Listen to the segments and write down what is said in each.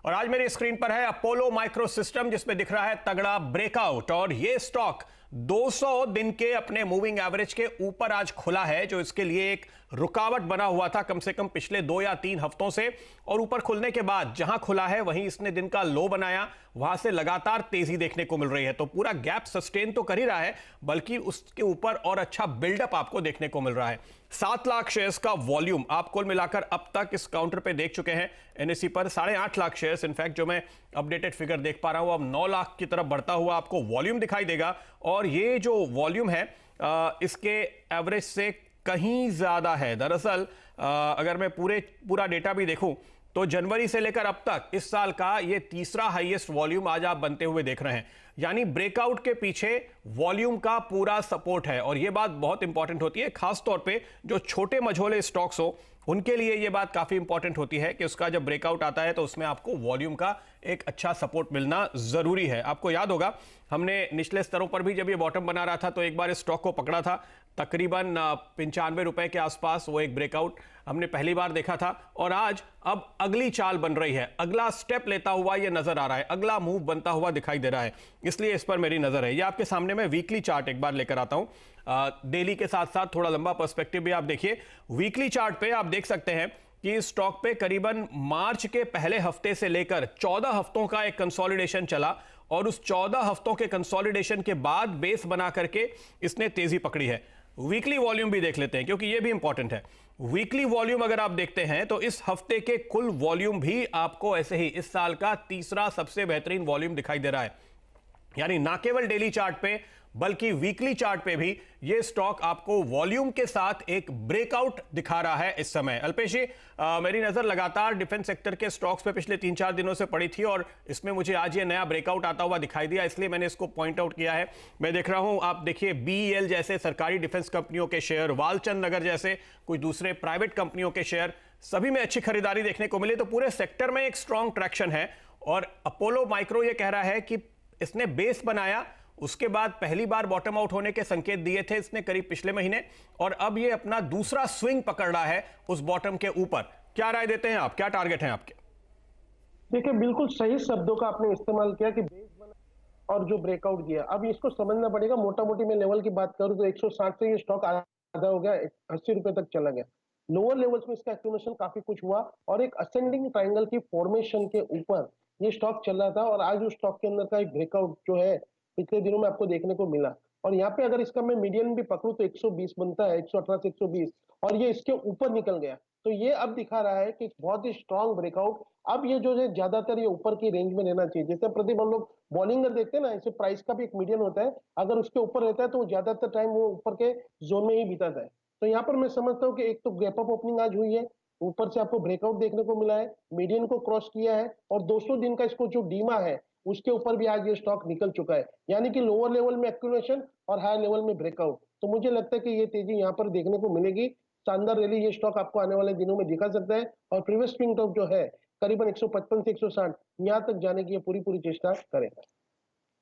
और आज मेरी स्क्रीन पर है अपोलो माइक्रो सिस्टम, जिसमें दिख रहा है तगड़ा ब्रेकआउट। और ये स्टॉक 200 दिन के अपने मूविंग एवरेज के ऊपर आज खुला है, जो इसके लिए एक रुकावट बना हुआ था कम से कम पिछले 2 या 3 हफ्तों से। और ऊपर खुलने के बाद जहां खुला है वहीं इसने दिन का लो बनाया, वहां से लगातार तेजी देखने को मिल रही है। तो पूरा गैप सस्टेन तो कर ही रहा है, बल्कि उसके ऊपर और अच्छा बिल्डअप आपको देखने को मिल रहा है। 7 लाख शेयर्स का वॉल्यूम आप कुल मिलाकर अब तक इस काउंटर पे देख चुके हैं। एनएसई पर 8.5 लाख शेयर्स, इनफैक्ट जो मैं अपडेटेड फिगर देख पा रहा हूं, अब 9 लाख की तरफ बढ़ता हुआ आपको वॉल्यूम दिखाई देगा। और ये जो वॉल्यूम है इसके एवरेज से कहीं ज्यादा है। दरअसल अगर मैं पूरा डेटा भी देखूं तो जनवरी से लेकर अब तक इस साल का ये तीसरा हाईएस्ट वॉल्यूम आज आप बनते हुए देख रहे हैं। यानी ब्रेकआउट के पीछे वॉल्यूम का पूरा सपोर्ट है। और यह बात बहुत इंपॉर्टेंट होती है, खासतौर पे जो छोटे मझोले स्टॉक्स हो उनके लिए यह बात काफी इंपॉर्टेंट होती है कि उसका जब ब्रेकआउट आता है तो उसमें आपको वॉल्यूम का एक अच्छा सपोर्ट मिलना जरूरी है। आपको याद होगा हमने निचले स्तरों पर भी जब ये बॉटम बना रहा था तो एक बार इस स्टॉक को पकड़ा था, तकरीबन 95 रुपए के आसपास वो एक ब्रेकआउट हमने पहली बार देखा था। और आज अब अगली चाल बन रही है, अगला स्टेप लेता हुआ ये नजर आ रहा है, अगला मूव बनता हुआ दिखाई दे रहा है, इसलिए इस पर मेरी नजर है। ये आपके सामने मैं वीकली चार्ट एक बार लेकर आता हूं, डेली के साथ साथ थोड़ा लंबा पर्सपेक्टिव भी आप देखिए। वीकली चार्ट पे आप देख सकते हैं कि स्टॉक पे करीबन मार्च के पहले हफ्ते से लेकर 14 हफ्तों का एक कंसोलिडेशन चला। और उस 14 हफ्तों के कंसोलिडेशन के बाद बेस बना करके इसने तेजी पकड़ी है। वीकली वॉल्यूम भी देख लेते हैं, क्योंकि यह भी इंपॉर्टेंट है। वीकली वॉल्यूम अगर आप देखते हैं तो इस हफ्ते के कुल वॉल्यूम भी आपको ऐसे ही इस साल का तीसरा सबसे बेहतरीन वॉल्यूम दिखाई दे रहा है। यानी ना केवल डेली चार्ट पे बल्कि वीकली चार्ट पे भी ये स्टॉक आपको वॉल्यूम के साथ एक ब्रेकआउट दिखा रहा है इस समय। अल्पेश जी, मेरी नजर लगातार डिफेंस सेक्टर के स्टॉक्स पे पिछले 3-4 दिनों से पड़ी थी और इसमें मुझे आज ये नया ब्रेकआउट आता हुआ दिखाई दिया, इसलिए मैंने इसको पॉइंट आउट किया है। मैं देख रहा हूं, आप देखिए बीईएल जैसे सरकारी डिफेंस कंपनियों के शेयर, वालचंद नगर जैसे कुछ दूसरे प्राइवेट कंपनियों के शेयर, सभी में अच्छी खरीदारी देखने को मिली। तो पूरे सेक्टर में एक स्ट्रॉन्ग ट्रैक्शन है। और अपोलो माइक्रो ये कह रहा है कि इसने बेस बनाया, उसके बाद पहली बार बॉटम आउट होने के संकेत दिए थे इसने करीब पिछले महीने, और अब ये अपना दूसरा स्विंग पकड़ रहा है उस बॉटम के ऊपर। क्या राय देते हैं आप, क्या टारगेट हैं आपके? देखिए, बिल्कुल सही शब्दों का आपने इस्तेमाल किया कि बेस बना और जो ब्रेकआउट दिया। अब इसको समझना पड़ेगा। मोटा मोटी मैं लेवल की बात करूं तो 160 से ये स्टॉक आधा हो गया, 80 रुपए तक चला गया। लोअर लेवल्स में इसका एक्यूमुलेशन काफी कुछ हुआ और एक असेंडिंग ट्राइंगल की फॉर्मेशन के ऊपर ये स्टॉक चल रहा था। और आज उस स्टॉक के अंदर का एक ब्रेकआउट जो है पिछले दिनों में आपको देखने को मिला। और यहाँ पे अगर इसका मैं मीडियन भी पकड़ूं तो 120 बनता है, 118 से 120, और ये इसके ऊपर निकल गया। तो ये अब दिखा रहा है कि बहुत ही स्ट्रॉन्ग ब्रेकआउट। अब ये जो है ज्यादातर ये ऊपर की रेंज में रहना चाहिए। जैसे प्रदीप हम लोग बॉलिंगर देखते हैं ना, ऐसे प्राइस का भी एक मीडियन होता है, अगर उसके ऊपर रहता है तो ज्यादातर टाइम वो ऊपर के जोन में ही बीताता है। तो यहाँ पर मैं समझता हूँ कि एक तो गैप अप ओपनिंग आज हुई है, ऊपर से आपको ब्रेकआउट देखने को मिला है, मीडियन को क्रॉस किया है, और 200 दिन का इसको जो डीमा है उसके ऊपर भी आज ये स्टॉक निकल चुका है। यानी कि लोअर लेवल में एक्यूमुलेशन और हायर लेवल में ब्रेकआउट। तो मुझे लगता है कि ये तेजी यहाँ पर देखने को मिलेगी। शानदार रैली ये स्टॉक आपको आने वाले दिनों में दिखा सकता है। और प्रीवियस स्विंग टॉप जो है करीबन 155 से 160 यहाँ तक जाने की ये पूरी चेष्टा करेगा।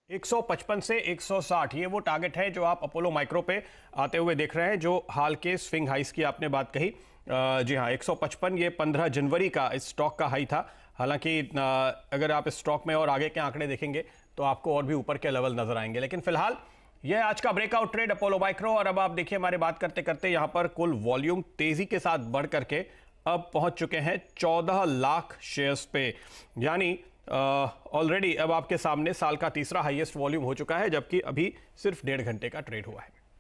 155 से 160 ये वो टारगेट है जो आप अपोलो माइक्रो पे आते हुए देख रहे हैं। जो हाल के स्विंग हाइस की आपने बात कही, जी हाँ, 155 ये 15 जनवरी का इस स्टॉक का हाई था। हालांकि अगर आप इस स्टॉक में और आगे के आंकड़े देखेंगे तो आपको और भी ऊपर के लेवल नजर आएंगे। लेकिन फिलहाल यह आज का ब्रेकआउट ट्रेड अपोलो माइक्रो। और अब आप देखिए, हमारे बात करते करते यहां पर कुल वॉल्यूम तेजी के साथ बढ़ करके अब पहुंच चुके हैं 14 लाख शेयर्स पे। यानी ऑलरेडी अब आपके सामने साल का तीसरा हाईएस्ट वॉल्यूम हो चुका है, जबकि अभी सिर्फ 1.5 घंटे का ट्रेड हुआ है।